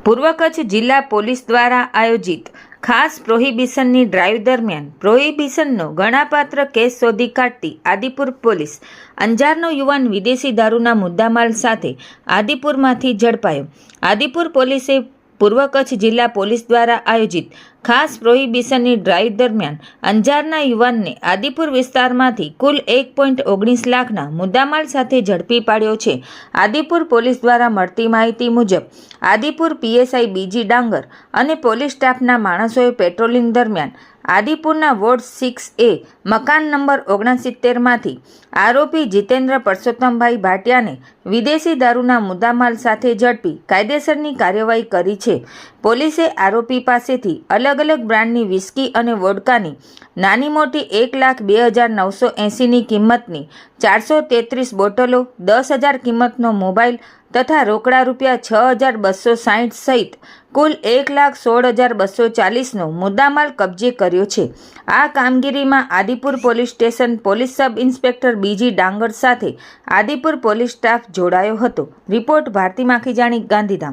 પૂર્વ કચ્છ જિલ્લા પોલીસ દ્વારા આયોજિત ખાસ પ્રોહિબિશનની ડ્રાઈવ દરમિયાન પ્રોહિબિશનનો ગણાપાત્ર કેસ શોધી કાઢતી આદિપુર પોલીસ અંજારનો યુવાન વિદેશી દારૂના મુદ્દામાલ સાથે આદિપુરમાંથી ઝડપાયો। આદિપુર પોલીસે પૂર્વ કચ્છ જિલ્લા પોલીસ દ્વારા આયોજિત ખાસ પ્રોહિબિશનની ડ્રાઈવ દરમિયાન અંજારના યુવાનને આદિપુર વિસ્તારમાંથી કુલ 1.19 લાખના મુદ્દામાલ સાથે ઝડપી પાડ્યો છે। આદિપુર પોલીસ દ્વારા મળતી માહિતી મુજબ આદિપુર પીએસઆઈ બીજી ડાંગર અને પોલીસ સ્ટાફના માણસોએ પેટ્રોલિંગ દરમિયાન આદિપુરના વોર્ડ 6A મકાન નંબર 69માંથી આરોપી જીતેન્દ્ર પરસોત્તમભાઈ ભાટિયાને વિદેશી દારૂના મુદ્દામાલ સાથે ઝડપી કાયદેસરની કાર્યવાહી કરી છે। પોલીસે આરોપી પાસેથી અલગ અલગ બ્રાન્ડની વિસ્કી અને વોડકાની નાની મોટી 1,02,980ની કિંમતની 433 બોટલો, 10,000 કિંમતનો મોબાઈલ તથા રોકડા રૂપિયા 6,260 સહિત કુલ 1,16,240નો મુદ્દામાલ કબજે કર્યો છે। આ કામગીરીમાં Adipur police station police sub inspector બીજી ડાંગર સાથે આદિપુર પોલીસ સ્ટાફ જોડાયો હતો। રિપોર્ટ ભારતી માખીજાણી, ગાંધીધામ।